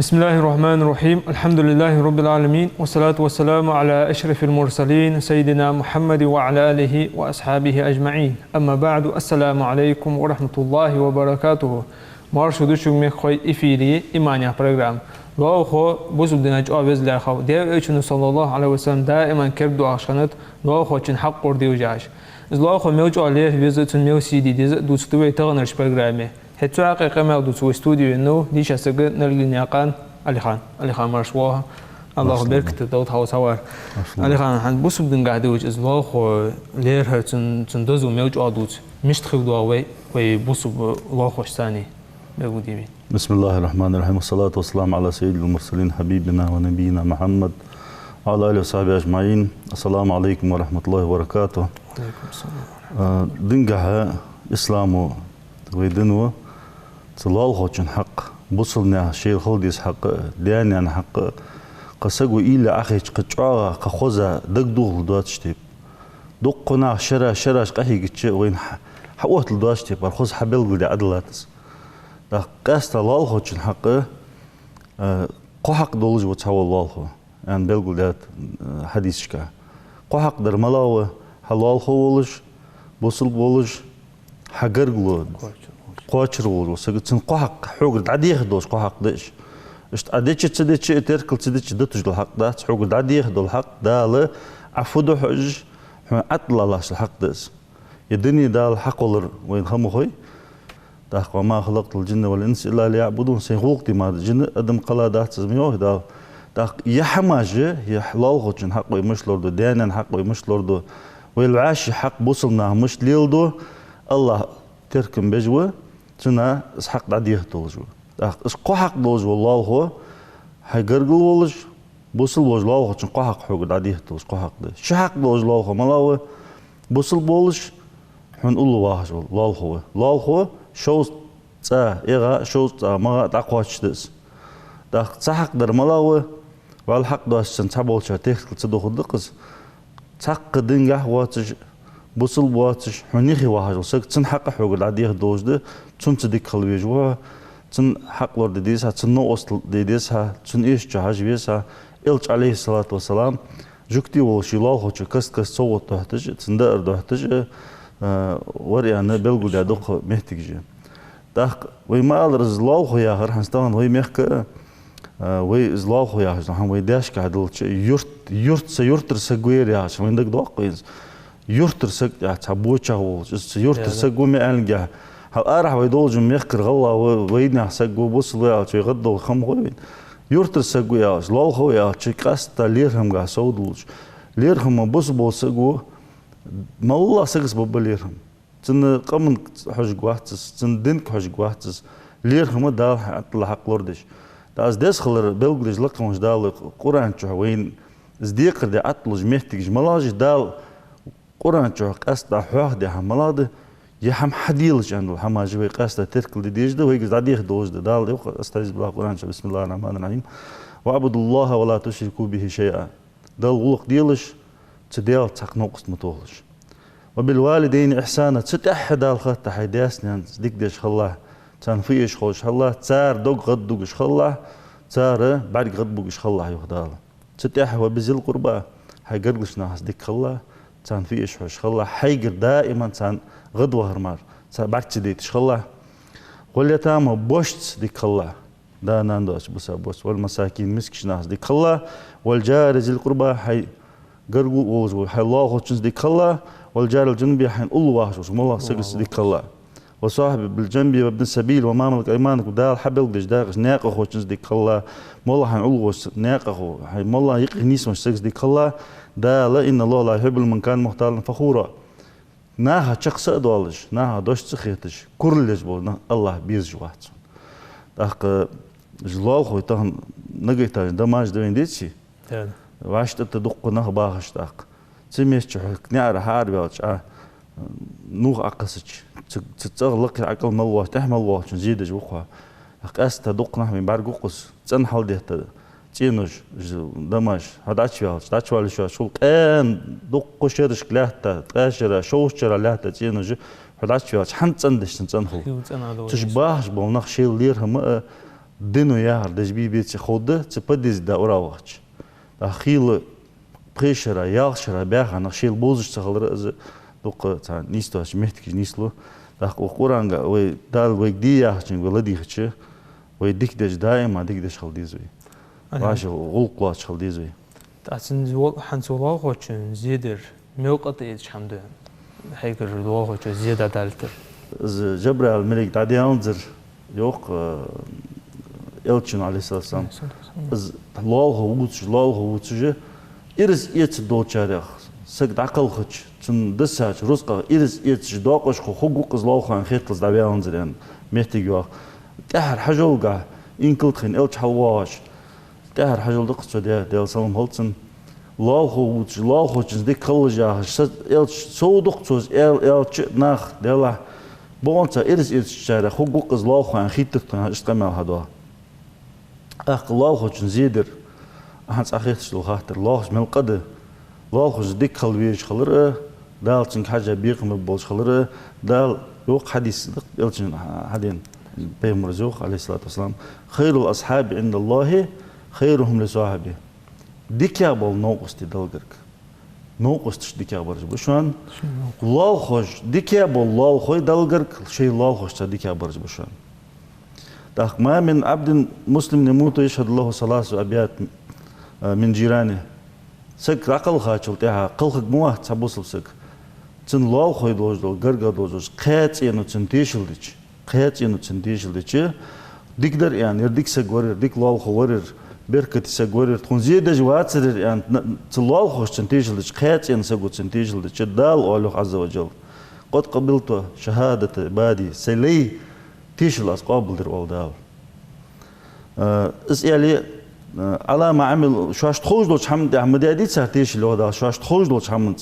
بسم الله الرحمن الرحيم الحمد لله رب العالمين والصلاة والسلام على أشرف المرسلين سيدنا محمد وعلى آله وأصحابه أجمعين أما بعد السلام عليكم ورحمة الله وبركاته مرشد شغمي خوي إفيري إيمانيا برنامج لو خو بوسب ديناج أوبز لا خو دير إيشون صلى الله عليه وسلم دائما كردو عشانت لو خو تشن حق قردي وجاش لو خو موج عليه فيزت ميو سي دي دوستوي تغنرش برنامج هتو حقيقة ما دوتو استوديو إنه ليش أسجل نرجع نيقان علي خان مرشوها الله بارك تدوت هاو سوار علي خان عند بوسب دين قاعد وجه الله خو ليرها تندوزو موج عدوت مش تخدوا وي بوسب الله خوش ثاني بقولي بسم الله الرحمن الرحيم والصلاة والسلام على سيد المرسلين حبيبنا ونبينا محمد وعلى آله وصحبه أجمعين. السلام عليكم ورحمة الله وبركاته. عليكم السلام. دينجها إسلامه ويدنوه تلال خوشن حق بوصلنا شيء خلديس حق دياني حق قسقوا إلى أخي قطعة قخوزة دقدوغ دواتشتيب دقنا شراش قهي قتش وين حوت الدواتشتيب برخوز حبل قلدي عدلاتس دا قاس تلال خوشن حق قحق دولج وتحول الله خو يعني بلقول ده حديث كا قحق در ملاوه حلال خولج بوصل بولج حجر قلود قاشر ولو سجتن قحق حوق عادي يخدوش قحق دش اشت عاديش تسديش تركل تسديش دتوج الحق ده حوق عادي يخدو الحق ده لا عفودو حج أطلع لاش الحق دس يدني ده الحق ولر وين خمو خوي ده وما خلقت الجن والإنس إلا ليعبدون سيخلقتي ما الجن أدم قلا ده تزميوه ده يحماجه يحلال خوشن حق ويمش لوردو ديانا حق ويمش لوردو ويلعاش حق بوصلنا مش ليلدو الله تركم بجوه تنا اسحق عاديه تولجو اس قحق دوج والله هو حيقرقل ولج بوصل وج الله هو قحق حق عاديه تولج قحق ده شحق دوج الله هو ملاوه بوصل بولج حنقول له واحد الله هو شوز تا ايغا شوز تا ما تقواش دس ده صحق در ملاوه والحق دوش سنتابول شاتيخ تصدق دقس تق دنجه واتج بوصل بواتش حنيخي واحد وسك تن حق حقوق العادية دوج ده تن تديك خلويجوا تن حق لور ديسها تن نوصل ديسها تن إيش جهاز بيسها إلش عليه الصلاة والسلام جوكتي وشيلاه خوش كست صوت تحتج تن دار تحتج وري أنا بلقول ده دق محتاج ده وما أدرز الله خويا غير حنستان وي مخك وي زلاه خويا هم وي داش كهدل يورت سيورتر سجوير يا عشان عندك دقيق يورتر سك تعبوتشا هو يورتر سكو مالجا هارح ويدولج ميخكر غلا ويدنا سكو بوصل يا شي غدو خم غوين يورتر سكو يا لول خو يا شي قاست ليرهم غا سودولج ليرهم بوص سكو ما الله سكس ببليرهم تن قمن حج غواتس تن دنك حج غواتس ليرهم دا حق حق لوردش داز دسخلر بلغلج لقمش دال قران وين زديق دي اطلج مهتج ملاج دال قرآن جوك أستا حواه ده هملاده يهم حديلش عنده هم جوي قاستا تركل ديج ده ويجز عديه دوز ده دال ده أستعيذ بالله قرآن بسم الله الرحمن الرحيم وعبد الله ولا تشركوا به شيئا دال غلق ديلش تديال تقنقص متولش وبالوالدين إحسانا تتأحد الخط حيداسنا ديك ديش خلاه تنفيش خوش خلاه تار دوق غد دوقش خلاه تار بعد غد بوقش خلاه يخدال تتأحد وبذي القربة حيقرقش ناس ديك خلاه تان في إيش خوش خلا حيقر دائما تان غدوة هرمار تان بعد ديت خلا واليتامى بوشت ديك خلا دا ناندوش بس بوشت والمساكين مسكش ناس ديك خلا والجار ذي القربى حي قرقو ووزو حي الله خوشنز ديك خلا والجار الجنبي حين الله واحد والله سقس ديك خلا وصاحب بالجنبي وابن السبيل وما ملك ايمانك ودار حبل ديش داغش ناقه خوشنز ديك خلا والله حين الله ناقه حي والله يقنيس مش سقس ديك خلا دا لا إن الله لا يحب من كان مختالا فخورا ناها شخص أدوالج ناها دوش تخيتش كل جبول الله بيرج واحد داك جلال خوي تهن نجيتاج دماج دوين ديتشي واشت تدق نه باهش داك تميش تحك نعر حار بيوتش نوح أقصش تتغلق عقل ملوه تحمل واحد زيد جوخها أقاس تدق نه من بارق قص تنحل ده تينوج دماش هداتشوال شو شو كان دق شرش كلاهتا تاشرا شوشرا لاهتا تينوج هداتشوال حنت عندش تنحل تشباهش بونخ شيل ليرهم دينو ياهر دجبي بيتش خود تبديز دا أوراوغش خيل بريشرا يالشرا بياخا نخشيل بوزش تخلر از دوق تا نيستو هش مهتكش نيسلو داق وقرانغا وي دال وي دي ياخشين ولديخش وي ديك دج دائما ديك دج خلديزوي باش غلق خلديزوي تاسن زول حنسولا خوچن زيدر موقت ايش حمد هيكر دوا خوچ زيادة دالتر جبريل الملك تعدي انظر يوق Elçin aleyhisselam az lal huçuje iris et doçarıx sag daqal huç çın dışaç rusqa iris et doqoş huquq qızlal xan xetls da beyanzren mehtig yoq tahar hajolga inkiltxin elç hawaş tahar hajolda qıçda del salam holçın lal huç dik qılja elç soğuduq söz elç nax dela bonça iris et çara huquq qızlal xan xetls istamal hada الله خوشن زيدر أحد أخيت شلو خاطر الله من القدر الله خوش ديك خلويش خلره دال تنك حاجة بيقم ببولش خلره دال يوق حديث يلتن حدين بيمر زوق عليه الصلاة والسلام خير الأصحاب عند الله خيرهم لصاحبه ديك يا بول نوقس تدلقرك نوقس تش ديك يا برج بشوان الله خوش ديك يا بول الله خوي دلقرك شيء الله خوش تديك يا برج بشوان ما من عبد مسلم يموت يشهد الله ثلاث أبيات من جيرانه سك عقل خاطر تها قلق موه تبوسل سك تن الله خوي دوزل غرغا دوزل قيت ينو تنتيشلديش قيت ينو تنتيشلديش ديكدر يعني يرديك سغورر ديك الله خوورر بركت سغورر تكون زياده جواتسر يعني الله خوش تنتيشلديش قيت ين سغو تنتيشلديش دال الله عز وجل قد قبلت شهاده عبادي سلي تيشل أسقابل در والدال اسألي على ما عمل شاش تخرج لو حمد أحمد أديت سر تيشل والدال شاش تخرج لو حمد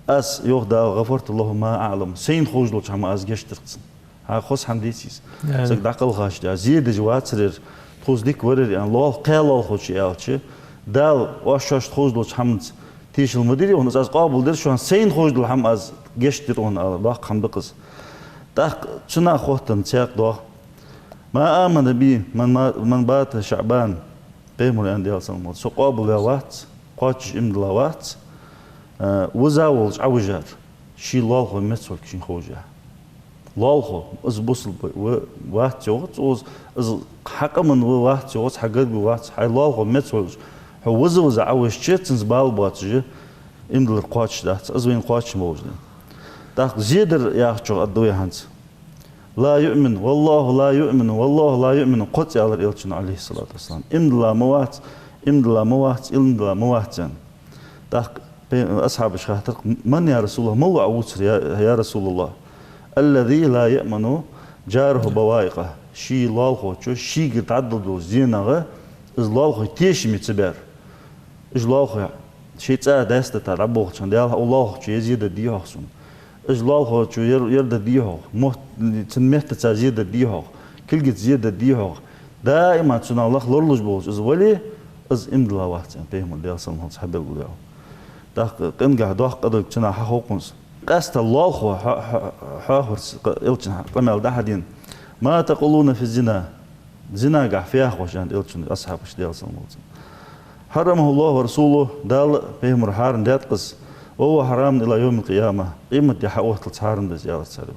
أس يوخدا غفرت الله ما أعلم سين خرج لو حمد أس جشترتس ها خص حمديسيس سك دقل خاش ده زيد جوات سر تخرج ديك ورد يعني الله قال الله خوش يالش دال واش تخرج لو حمد تيشل مديري ونس أسقابل در شو سين خرج لو حمد أس جشتر ون الله حمد قص تاق شنا خوتن تياق دو ما آمن بي من بات شعبان قيموا عندي أصلا سقاب الوات قاتش إمدلوات وزاولج عوجار شي الله مسول كشين خوجا الله از بوصل وات يوت از حق من وات يوت حقد بوات حي الله مسول هو وز عوج تشتنز بالباتج إمدل قاتش دات از وين قاتش موجود تاق زيدر ياخشوا الدوية هانس لا يؤمن والله لا يؤمن والله لا يؤمن قط على الإلتشن عليه الصلاة والسلام إمدلا موات تاق أصحاب الشهاتر من يا رسول الله مو عوتر يا رسول الله الذي لا يؤمن جاره بوائقه شي لالخو شي قتعددو زينغه إز لالخو تيش متبر إج لالخو شي تا دست تربوخ چند الله يزيد ديوخسون إجلال هو شو يرد ديهو مهت تنمهت تزيد ديهو كل جت زيادة ديهو دائما تنا الله لورلج بوش إز ولي إز إمدلا واحد بيهم اللي أصلا هم صحاب الجودة ده قنقع ده قدر تنا حقوقنس قست الله هو حاهرس إلتشن قمل ده حدين ما تقولون في الزنا زنا قع فيها خوشان إلتشن أصحاب إيش ده أصلا حرمه الله ورسوله دال بيهم رحارن ده قص وهو حرام إلى يوم القيامة قيمة يحوه تلتحارن بزيارة سالو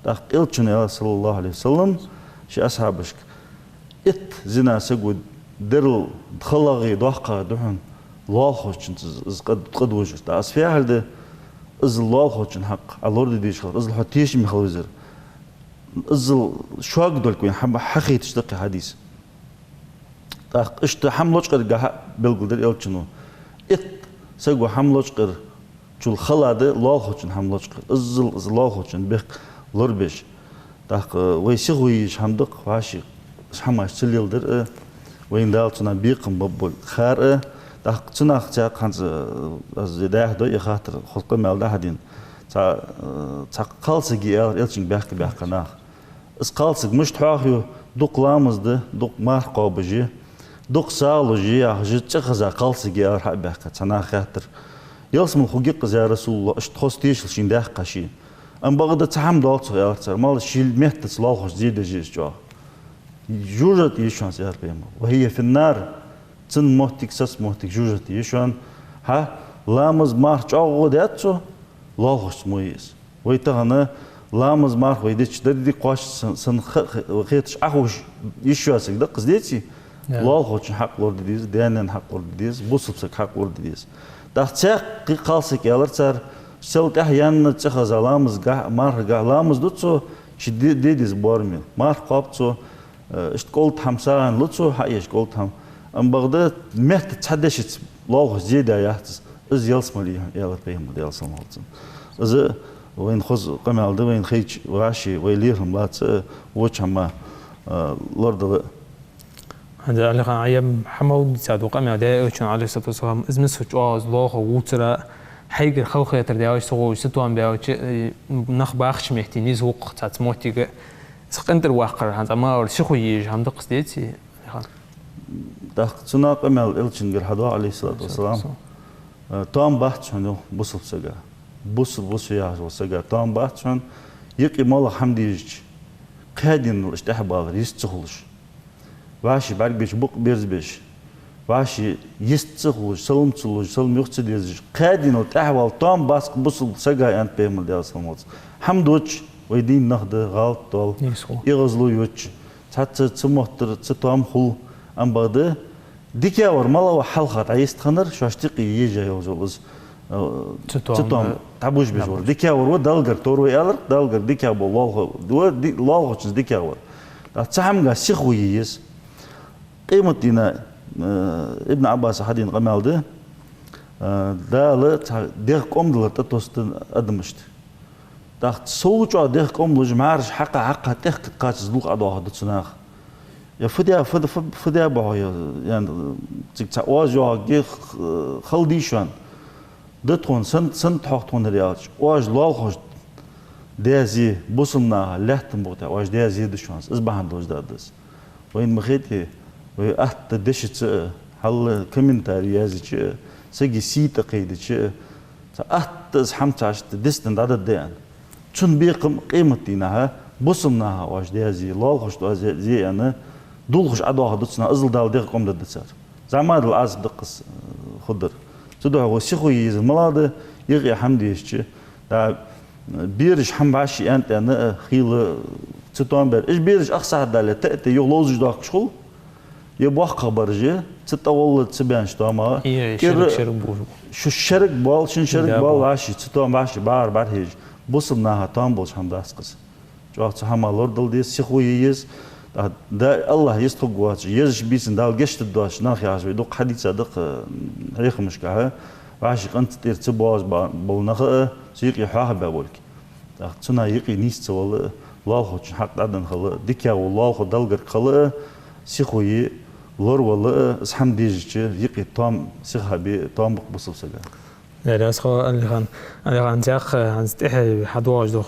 داق إلتشن يا صلى الله عليه وسلم شي أصحابشك إت زنا سقود درل دخلغي دوحقا دوحن الله خوشن قد وجه دا أصفيا هالده إز الله خوشن حق اللورد ديش خلق إز الحتيش مخلوزر إز شواق دول كوين حقي تشتقي حديث داق إشت حملوش قد قاها بلقل در إلتشنو إت سقو حملوش قد شو الخلادة الله خوشن حملوش قد إز الله خوشن بيق لوربش داق ويسيغويش حمدق واشي حماش تليل در وين دالتنا بيقم ببول خار داق تناخ تاق خانز زيداه دو يخاطر خلق مال ده هدين تا قالسجي إلشين بيحك ناخ إس قالسج مش تحاخيو دوق لامز ده دوق مار قابجي دوق سالو جي أخجي تخزا قالسجي حق بيحك تناخ خاطر يلسم الخوجيق يا رسول الله اشتخص تيشل شين ده قشي أم بغدا تحم دالتو يا أرتر مال شيل مهت صلاح زيد جيش جوا جوجت يشون سيار بيما وهي في النار تن موتك سس موتك جوجت يشون ها لامز مارش أغودياتو لاغش مويس ويتهنا لامز مارش ويديش دردي قاش سن خيتش أخوش يشواسك ده قصديتي لاغش حق ورد ديز ديانن حق ورد ديز بوسبسك حق ورد ديز ده تساق قاسك يالر صار سلت أحيانا تخز لامز جا مارح جا لامز دوتسو شديد ديز بارمي مارح قابتسو اشتقولت همسان لوتسو حقيش قولت هم أم بغداد مهت تحدشت لاغش زيادة يحتس إز يلس مالي يالر بيهم يلس مالتن إز وين خز قمال ده وين خيج وراشي ويليرهم لات وش هما لورد هذا اللي كان عيب حمود سعد وقمع ده وشان عليه الصلاة والسلام إز مسوج لاغ ووترا حيقر خوخي تردياوش سوغو ستوان بياوش نخ باخش مهتيني زوق تاعت موتيق سقنتر واقر هذا ما شخو يج هم دقس ديتي داخ سنا قمال إلشنجر حدا عليه الصلاة والسلام تام بحث شنو بوصل سجا بوصل يا وسجا تام بحث شن يقي مال حمديج قادين الاستحبال يستخلش واشي بعد بيش بق بيرز بيش واشي يستخلش سلم يختديز قادين الأحوال تام باسك بوصل سجا أنت بيعمل ده أصلاً حمدوش ويدين نهضة غلط طال يغزلو يوش حتى تسموتر تتام خل أم بعده ديكيا ورملا وحلقة عايز تخنر شو اشتقي يجي يوزولز تتام تعبوش بيجور ديكيا ور دالجر تورو يالر دالجر ديكيا بالله دو الله تشز ديكيا ور تسحم جا سخوييس قيمة دينا ابن عباس حدين قمال ده لا ديك قوم دلت تتوست أدمشت داخت سوتشوا ديك قوم لج معرش حقا تيك قاتز لوق أدوه دتسناخ يا فديا بعيا يعني تك واجوا جي خلديشان دتون سن تحطون رياج واج لاغش دازي بوسمنا لحتم بوتا واج دازي دشوانس اسبحان دوج دادس وين مخيتي وأحت دشت هل كومنتاري يازي سجي سيت قيد أحت حمت عشت دستن عدد ديان شن بيقم قيمتنا بوسمنا واج دازي لاغش دازي أنا دولخش عدوها دتسنا أزل دال ديق قوم دتسار زمان العزب دقس خضر تدوها وسيخو يز ملاده يغي حمدي يشتي دا بيرش حم باشي أنت أنا خيل تتوان بير إيش بيرش أخسر دالة تأتي يغلوزج داك شغل يبوخ خبرجي تتولد تبانش تاما شو الشرق بال شن شرق بال عاشي تتوان باشي بار هيج بوصلناها تامبولش هم داسقس جوات هم لوردل دي سيخو يز دا الله يستحق واش يرج بيسن دال قشت الدواش ناخي عاش بيدق حديث صدق هيخ مشكاه عاشق انت تير تبواز بالنخ سيق يحاه بابولك تنا يقي نيست ولا الله خوش حق عدن خلا ديكيا والله خو دلقر خلا سيخوي لور ولا اسحم ديج يقي طام سيخابي طام بقبص سجا لا اسخو اللي كان تاخ هنستحي حدواج دو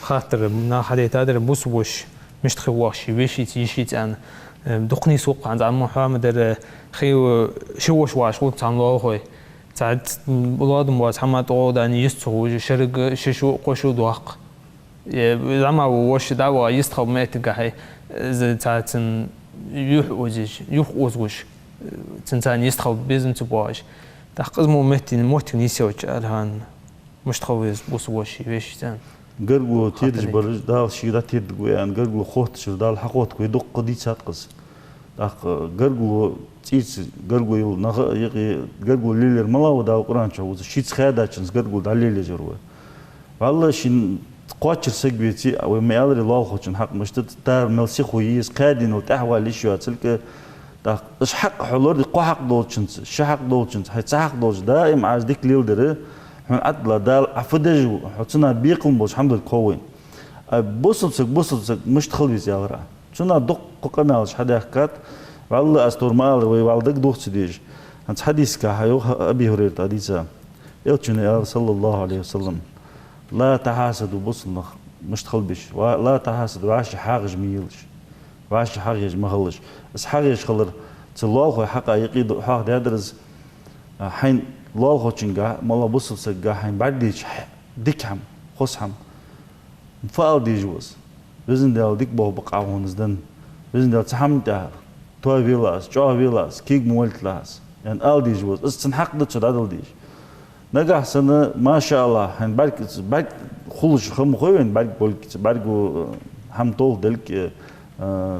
خاطر نا حدي تادر بوسوش مش تخواش ويشي تيشيت أن دقني سوق عند عم محمد خيو شوش واش وقت عن الله خوي ساعد ولاد مواس حما تقعد أن يستخو شرق ششو قشو دواق زعما وش دعوة يستخو ميت قاعي ساعد يوح أوزوش تنسان يستخو بيزن تبواش تقزمو مهتي نيسيوش الهان مش تخويز بوسوش ويشي تان قرقو تيرج برج دال شيدا تيرج ويان قرقو خوت شر دال حقوت كوي دق دي تساتقس داق قرقو تيس قرقو يل نخ يقي قرقو ليلر ملا ودا القران شو شيت خادا تشنس قرقو دليل جرو والله شين قواتشر سجبيتي او ميالري الله خوتشن حق مشتت تار ملسي خويس قادين وتحوال ليشو تلك داق اش حق حلور دي قو حق دولتشنس شحق دولتشنس حيت حق دولج دائم عاز ديك ليلدر من عدل دال عفدج حطنا بيقوم بوش الحمد لله كوين بوصلسك مش تخلي زيارة شنا دق قناش حدا حكات والله استور مال ويوالدك دوخ ديج انت حديث كهيو ابي هريره حديثا يلتشن يا صلى الله عليه وسلم لا تحاسدوا بوصلنا مش تخلبش لا تحاسدوا واش حاجج ميلش واش حاجج مخلش بس حاجج خلر تلوخ حق يقيد حق دادرز حين الله خوشنجا مالا بوصل سجا حين بعد ديكهم خصهم فعل ديجوز بزن دال ديك بقى بقعون زدن بزن دل تحمد توي فيلاس جو فيلاس كيك مولتلاس يعني ألديج وز استن حق دتشد أدلديج نجح سنة ما شاء الله هن بالك خلش خم خوين بالك هم طول دلك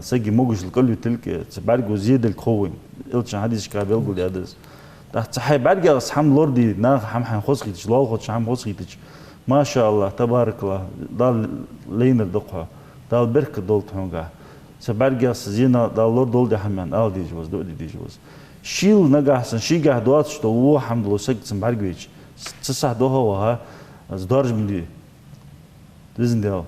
سجي موجش الكل تلك بالك زيد الخوين إلش حديث كابل قول يادس تحت حي بالك أصحاب لوردي ناخ هم خصيتش لا خدش هم خصيتش ما شاء الله تبارك الله دال لينر دقها دال برك دول تونجا سبالك زينا دال لورد دول ده همن ألديج وز دو ديج وز شيل نجح سن شيجا دوات شتو هو الحمد لله سجت سبالك تسع دوها وها زدارج مدي دزن ديال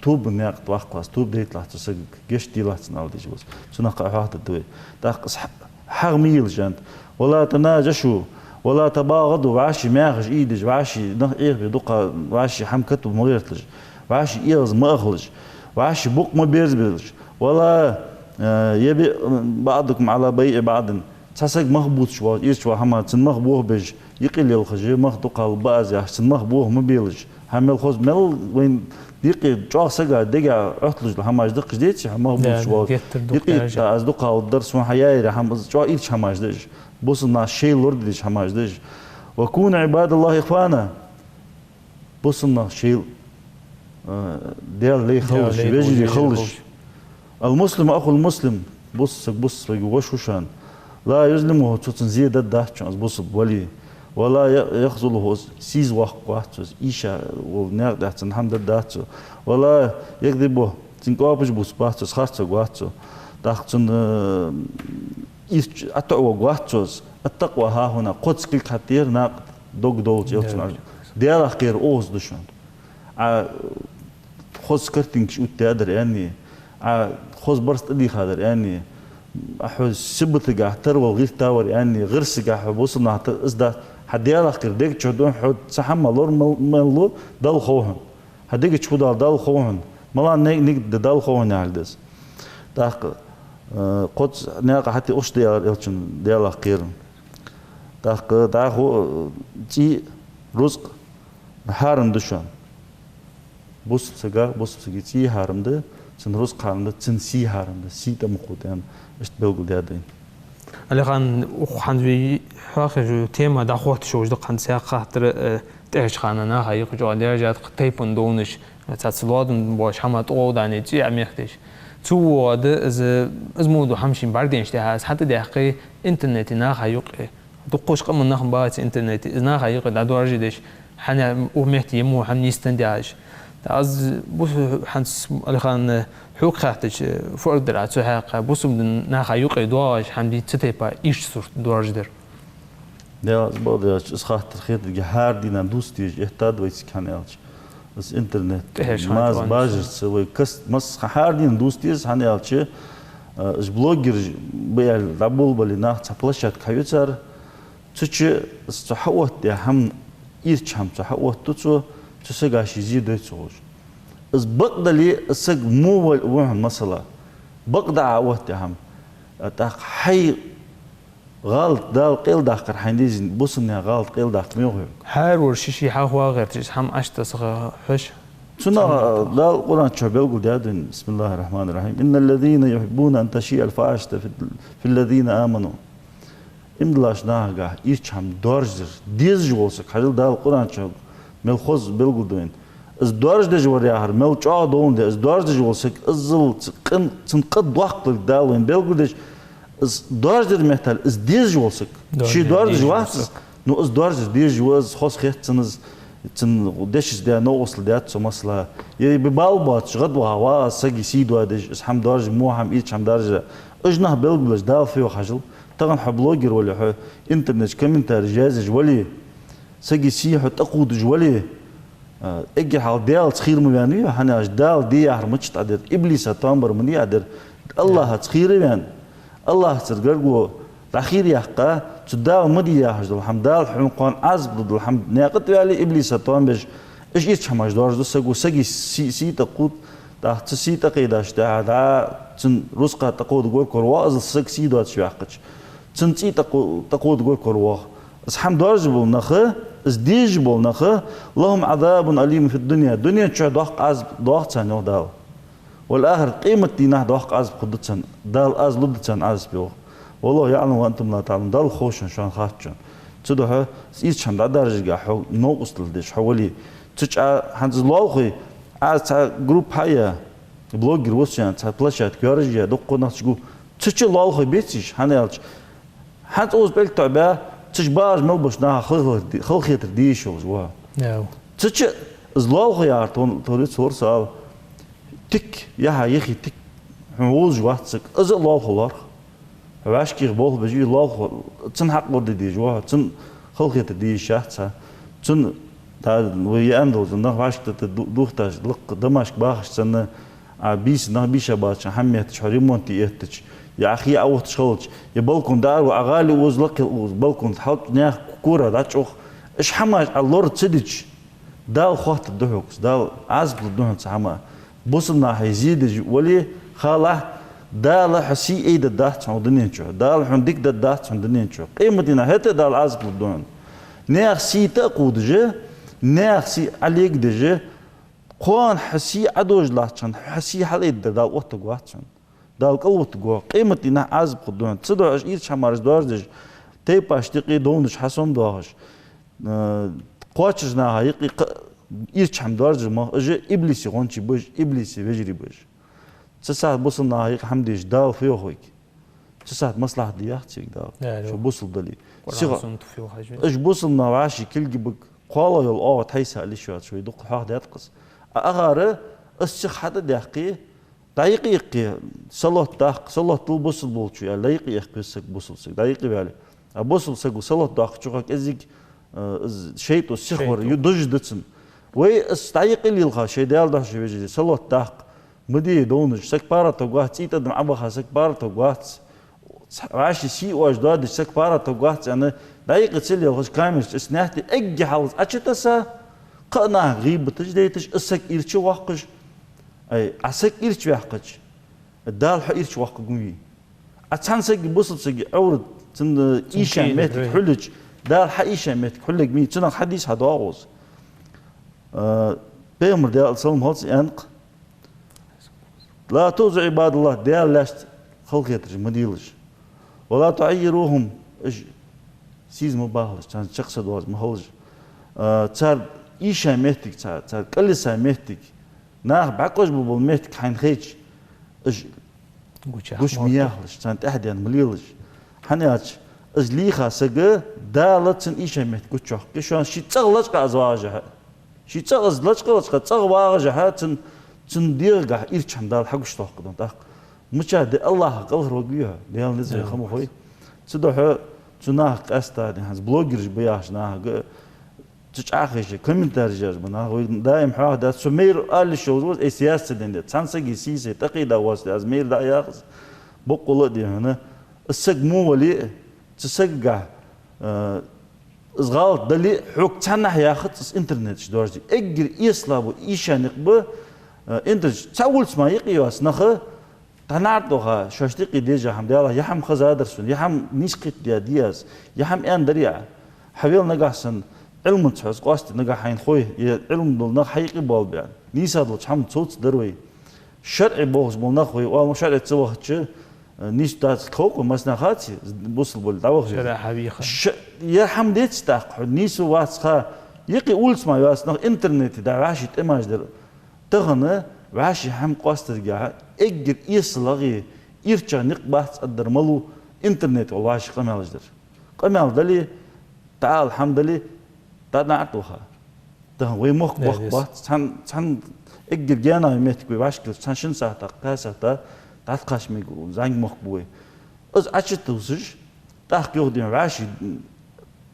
توب ناقط واقلاس توب ديت لحت سج جش دي لحت نالديج وز سنقع واحد الدوي داق حق ميل جانت ولا تناجشوا ولا تباغضوا وعاشي ماغج ايدج وعاشي نخ ايه بدقة وعاشي حمكت ومغيرتلج وعاشي ايغز ما اخلج وعاشي بوق ما بيرزبلج ولا يبي بعضكم على بيع بعض تسق مخبوط شو يشوا حما تن مخبوه بج يقل الخج مخدق الباز يحسن مخبوه ما بيلج حمل خوز مل وين دقي جوا سقا دقا احتلج حما دق جديد مخبوط شو يقي ازدق الدرس وحياي حما جوا ايش حما دج بوصلنا شيء لورد دج حما دج وكون عباد الله اخوانا بوصلنا شيء ديال لي خلش بيجي يخلش المسلم اخو المسلم بص وشوشان لا يظلمه تنزيد الدهش بص ولي ولا يخذله سيز وقت إيشا ونقد أحسن حمد الدهش ولا يكذبه تنقابج بص بحث خاص وقت دهشن أتقوى وقت التقوى ها هنا قدس كل كثير نقد دول جلسنا ديال خير أوز دشون خص كرتين شو تقدر يعني خص برست اللي خادر يعني أحو سبت جاه تروى غير تاور يعني غير سجاه بوصلنا إزدا حدي على خير ديك تشودون حد سحمة لور ملور دال خوهن هديك تشود دال خوهن ملا نيك دال خوهن يعلدس داق قدس ناقة حتى أش ديال إلشن ديال خير داق هو تي رزق هارم دشان بوس سجى تي هارم ده سن رزق هارم ده سن سي هارم ده سي تمقودان إيش بقول دادين اللي كان وخان حاجة تيمة دخوت شو جد كان ساقة تعيش خاننا هاي كجوا درجات تيبون دونش تتصلون باش حمات أو داني تي عميختش تو ده از مودو همشين باردينش ده حتى دقيقة إنترنت ناخيق دقوش قم ناخن بات إنترنت ناخيق لدرجة دش حنا ومحتي مو حن يستندعش از بوس حنس اللي كان حوق خاطش فردر عتو حق بوس من ناخيق دواش حمدي تتيبا إيش صورت درجة در ده بعد از خاطر خير الجهار دينا دوستيج اهتاد ويس كان يالش بس إنترنت ماز باجر سوي كست مس خار دينا دوستيز هن يالش از بلوجر بيال رابول بالي ناخ تبلشت كيوتر تشي استحوت ده هم إيش هم استحوت تشو تسقاش يزيد يتسوج از بقدلي السق مو وهم مثلا بقدع وقتهم تاق حي غلط دال قيل داخر حنديز بوسني غلط قيل داخر ميوه هر ورشيشي حوا غير تجس هم أشتسخ حش سنة دال القرآن شعبي يقول دادن بسم الله الرحمن الرحيم إن الذين يحبون أن تشيع الفاحشة في الذين آمنوا إمدلاش ناقة إيش هم دارجر ديز جوسك حلل دال القرآن شعب ملخوز بيقول دوين از دارج دجور ياهر مل جا دون ده از دارج دجوسك ازل تنقد وقت دالين بيقول دج از دارج دمحتل از ديز جوسك شي دارج جواس نو از دارج ديز جواز خاص خيت تنز تن دش ده نوصل ده تو مثلا يبي بالبات غدوه هوا سجي سيدو دج اس هم دارج مو هم ايش هم دارج اجنه بيقول دال فيه خجل طبعا حبلوجر ولا انترنت كومنتار جازج ولي سجي سيح تقود جولي اجي حال ديال تخير مباني حنا دال دي هرمچ تقدر ابليس تامبر مني ادر الله تخير بان الله ترغو تخير يحقا تداو مدي يا حج الحمد لله حقن عز ضد الحمد ناقت علي ابليس تامبر ايش يتش حماج دارج سجو سجي سي تقود تحت سي تقيداش دا تن رزقه تقود غور كرواز سك سي دوت شيحقش تن سي تقود غور كروا اسحم دارج بو نخه از ديج بول نخه لهم عذاب أليم في الدنيا شو ضاق عز ضاق ثاني وداو والآخر قيمة دينه دوق عز بخدتشان دال عز لدتشان عز بيو والله يعلم وأنتم لا تعلمون دال خوشن شان خاتشان تدوها إيش شان دارج جا حو نوقس تلدش حوالي تجع هنز لوخي عز جروب هيا بلوجر وسيان بلاشات كيارجيا دقنا تشجو تشي لوخي بيتش هنالش هنز أوز بيل تعبا تشباج ملبش نها خلخيت ديش وزوا تشي زلوخي عارتون توريت صور سال تك يا يخي تك حوز جواتسك از الله خلار واش كي بول بجي الله تن حق ود دي جوا تن خلقت دي شاتسا تن تا وي اندوز نه واش دوختاش لق دمشق باخش تن بيس نه بيش باش حميت شريمونت يتش يا اخي اوت شغلش يا بالكم دار واغالي وزلك بالكم تحط ناخ كوره داتش اش حماش اللور تسدج دال خوت الدهوكس دال عزب الدهوكس حما بوصلنا هيزيد ولي خاله دال حسي ايد الدات عندنينشو دال حندك الدات عندنينشو قيمتنا هتا دال عزب الدهون ناخ سي تقودجه ناخ سي عليك دجه قوان حسي عدوج لاتشان حسي حليد دال وقت قواتشان دال قوت قوا قيمتنا عزب الدهون تصدق ايش شمارز دوارج تيباش تقي دونش حسم دوارج قواتشنا هيقي إيش هم دارج ما أجى إبليسي غنشي بوج إبليسي بجري بوج تساعد بوصلنا هيك حمديش داو فيه هيك تساعد مصلحة دياختي داو شو بوصل دلي سيغا إيش بوصلنا وعاشي كل جبك قالا يل تحيسها اللي شوي دق حاجة يتقص أغاره الشيخ حدا دقيقة دقيقة صلاة دق صلاة طول بوصل بولشوا لا يقيق بسك بوصل سك دقيقة بالي بوصل سك وصلاة دق شوكك إزيك شيء الشخور يدج دتسن وي استعيق اللي الخا شيء دال ده شيء بيجي صلاة دق مدي دونج سك بارا توقعت سيت دم عبها سك بارا توقعت عاش شيء واجداد سك بارا توقعت أنا دقيقة سلي الخش كامل اسنحتي أجي حالز أشتسا قنا غيب تجديتش السك إيرش واقش أي عسك إيرش واقش الدال حيرش واقجوي أتحن سك بوصل سك أورد تن إيشان مات حلج دال حيشان مات حلج مي تنا حديث هداوز بيمر ديال صوم هالس أنق لا توزع عباد الله ديال لاست خلق يترج مديلش ولا تعيروهم إيش سيز مباهلش كان شخص دواز مهلج صار إيشا مهتك صار كلسا مهتك ناخ بعقوش ببل مهتك حين خيش إيش قوش مياهلش كان تحدي مليلش حنياتش إيش ليخا سجى دالتن إيشا مهتك قوش كشان شيء تغلش كأزواجها شيء تغز لش واجه تن ديرجع إيرشان دال حقش توقدون تاق مشاهد الله قلر وجيها ديال نزل خمو خوي تدوح تناه قاستا دي هز بلوجرز بياش ناه تشاخش كومنتار جاز بنا دائم حاه دا سمير قال شو اي سياسه دي تنسقي سيسي تقيدا واس ازمير دا ياخذ بقول دي هنا السق مو ولي تسقع إزغال دلي حق تنح ياخذ إنترنت شدورجي أجر إسلام وإيشان يقبل إنترنت تقول اسمه يقياس نخ تنعرضها شاشتقي ديجا هم دياله يحم خزادرسون يحم نسقط دياز يحم أن دريع حبيل نجحسن علم تحس قاست نجحين خوي علم دول نخ حقيقي بالبيان نيسا دول حم صوت دروي شرع بوز بول نخوي وما شرع تسوهش نيش دات كوكو مسنا خاتي بوصل بول داوخ شرع حبيخ يا حمديت استاق نيسو واسخا يقي اولس ما ياس نخ انترنت دا عاشي ايماج در تغنى وعاشي حم قاسترجع اجر يسلغي يرجع نقبات قدر ملو انترنت والله قمال جدر قمال دلي تعال الحمد لله تنعطوها ده وي مخ بخ تن اجر جانا يمتك باشكل تن شن ساعه قاسه تاتقاش ميقول زانج مخ بوي از اشتوسج تاخ يودين واشي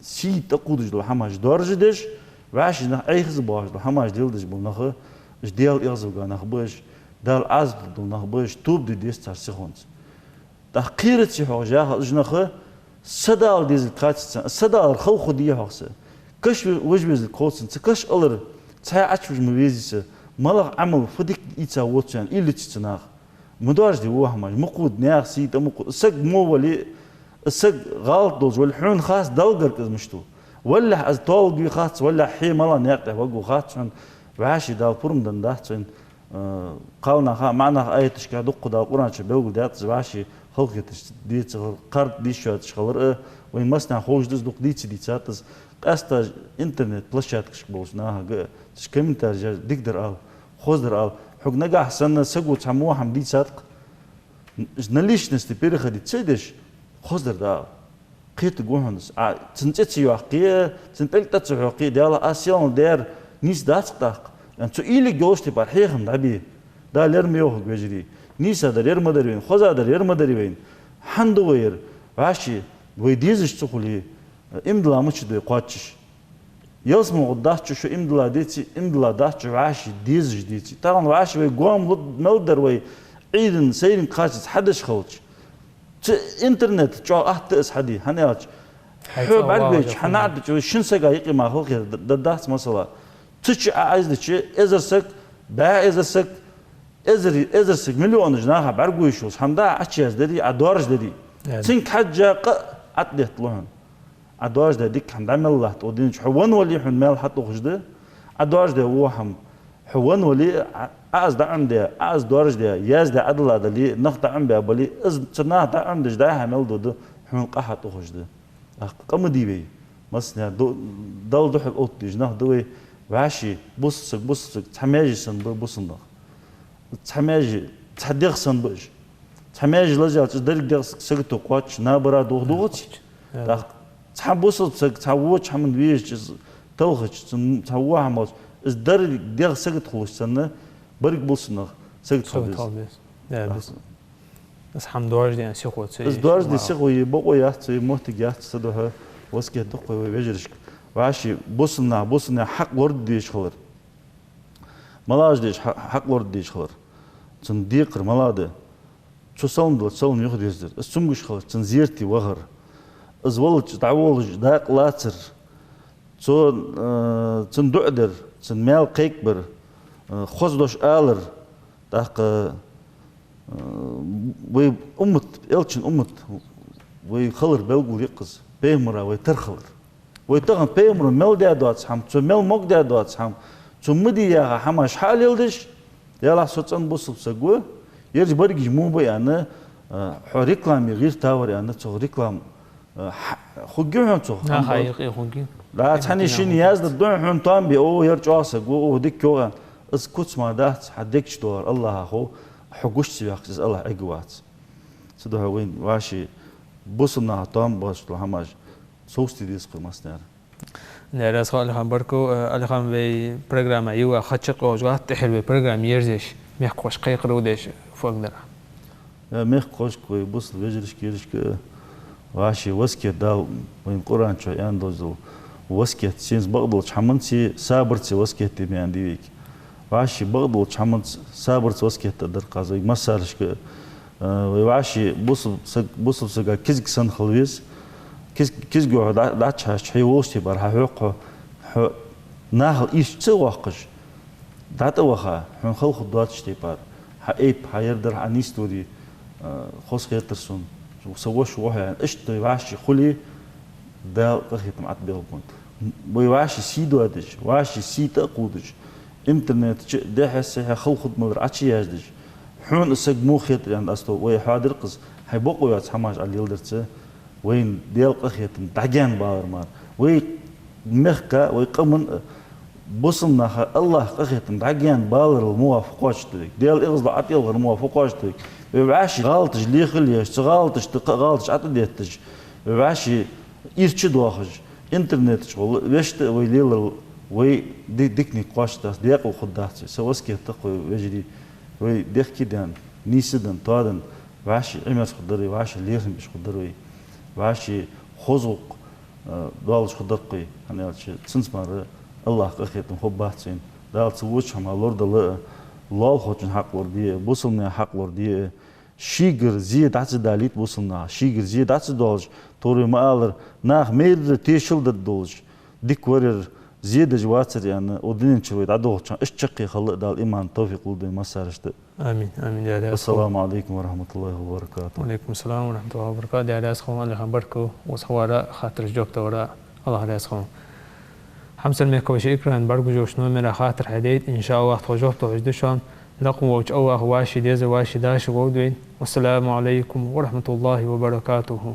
سي تقودج لو حماج دورجدش واشي نا ايخز باش لو حماج ديلدج بو نخ اش ديال يازوغا نخ باش دال از دو نخ باش توب دي ديستار سيخونز تحقيرت سي حوجا اج نخ سدال ديز كاتس سدال خلخو دي هوس كش وجبز الكوتسن كش الر تاع اتش مبيزيس مال عمل فديك يتا ووتشان اللي تشناخ مدارج دي وهمج مقود ناخ سيت مقود سق مو ولي السق غلط دوز والحون خاص دلقر كزمشتو ولا از طولقي خاص ولا حي مالا ناقته وقو خاص وعاشي دال فرم دنداتن قاونا خا معنا آيتش كادق دا القرآن شبه دات زباشي خلقتش ديت قرد ديشات شغلر وين مسنا خوش دز دق ديت ديتاتس قاستا انترنت بلشاتكش بوسناها تشكمنتر ديقدر او خوزدر او حق نجاح سنة سقو تسموها حمدي صادق نليش نستبير خدي تسيدش خوزدر دا قيت جوهنس تنتشي واقية تنتلت تسوقية ديالا آسيان دير نيس داق يعني تو إلي جوش تبار حيهم دابي دا ليرميوه بيجري نيسا دا لير مدربين خوزا دا لير مدربين حندوير واشي ويديزش تقولي امدلا مش دو قاتش يسمو قداتش شو امدلا ديتي امدلا داتش واشي ديزش ديتي طبعا واشي ويقوم مودر وي عيدن سيرين قاتش حدش خوتش انترنت جو احتس حدي هنياتش حو بعدش حنعد شن سقا يقي ما هو كده ددات مثلا تش عايزدش ازرسك با ازرسك ازرسك مليون جناها برغويشوس حمدا اتشيز ددي ادورج ددي سين حجه عدت لهن ادورج دديك حمدا مله ودين حوان ولي حن مال حطو خجده ادورج ده هو هم حوان ولي از دا عندي از دورج ده ياز ده عدل دلي نخت عم بلي از تنا دا عندج ده حمل دود حن قحط خجده قمدي بي مثلا دول دحب اوت جناه دوي واشي بصك تحماجي سن بصنا تحماجي تحديق سن بج تحماجي لجال تدرك ديق سكتو قواتش نابرا دوغدوغتش تحبوس بسك تحوش حمد ويش توخش تحوها حمد از درك ديق سكت خوش سنة برك بصنا سكت خوش بس حمدوارج دي سيخوت از دوارج دي سيخوي بقو يحت محتاج يحت صدها واسكي دقوي ويجرشك واشي بصنا حق ورد ديش خلر ملاج ديش حق ورد ديش خلر تن ديقر ملاده شو صون ياخد يزدر السمش خلر تن زيرتي وغر از ولج تعولج داق لاتر تن دعدر تن مال قيكبر خوزدوش آلر داق وي أمت إلشن أمت وي خلر بلغو يقز بيمرا وي ترخلر ويتغن بيمر مل ده دوات حم تو مل مق ده دوات حم تو مدي يا حماش حال يلدش يلا صوتن بوصل سقوه يرجع برجع مو بيانا ريكلام غير تاور يعني تو ريكلام خجوهم تو حقيقي خجين لا تحني شين ياز الدون حن طام بي او يرجع سقوه وديك يوغا اسكت ما دات حدكش دور الله هو حقوش سياق الله اقوات سدوها وين واشي بوصلنا طام باش حماش سوستي ديس قماستنار نراس خالي خان بركو علي خان بي برنامج ايوا خاتشق وجات تحل برنامج يرزش ميخوش قيقرو ديش فوقدر ميخوش كوي بوصل بيجرش كيرش واشي وسكي دال وين قران شو ياندوزو وسكي سينز بغدو حمنتي صابرتي وسكي تي عنديك واشي بغدو حمنت صابرت وسكي تدر قازي مسارش واشي بوصل سغا كيزك سن خلويس كيز جو داتش حيوستي بار حقوق ناهل ايش تسوقش داتوخا حن خلق داتش تي بار حايب حيردر انيستوري خوس خيترسون وسوش وحا اشت واشي خلي دا قخيت معت بيلكون واشي سيدو ادش واشي سيت اقودش انترنت ده حسه خلق مدر اتشي يازدش حون اسق مو خيت يعني استو وي حاضر قز حيبقوا يا حماش على يلدرته وين ديال قخيتم دعجان باور مار وي مخكا وي قمن بصمنا الله قخيتم دعجان باور الموافقاش تريك ديال اغز عطي الغير موافقاش تريك بيبعاش غلطش لي خليش غلطش غلطش عطي ديتش بيبعاش يرتش دواخج انترنت شغل ويشت وي ليل وي ديكني قاش تاس ديق خدات سواسكي تقوي ويجري وي ديك دان نيسدن طادن واش عمس خضري واش ليرم مش خضري واشي خزق دالش خدقي أنا سنس مرة الله قخيتم خباتين دال تسويش هم لورد الله خوتن حق ورديه بوصلنا حق ورديه شيغر زيد عتس داليت بوصلنا شيغر زيد عتس دالش توري مالر ناخ مير تيشل دالش ديك ورر زيد جواتر يعني ودين شوي عدوه ايش تشقي خلق دال ايمان توفيق ولد مسارشت امين امين يا السلام عليكم ورحمه الله وبركاته. وعليكم السلام ورحمه الله وبركاته. يا اسخون الله خبركو وصوارا خاطر جوكت ورا الله على اسخون حمس الميكو شكرا برجو جوش نو من خاطر حديد ان شاء الله توجهت وجدشان لقم ووش أواه واشد يز واشد داش غودوين والسلام عليكم ورحمة الله وبركاته.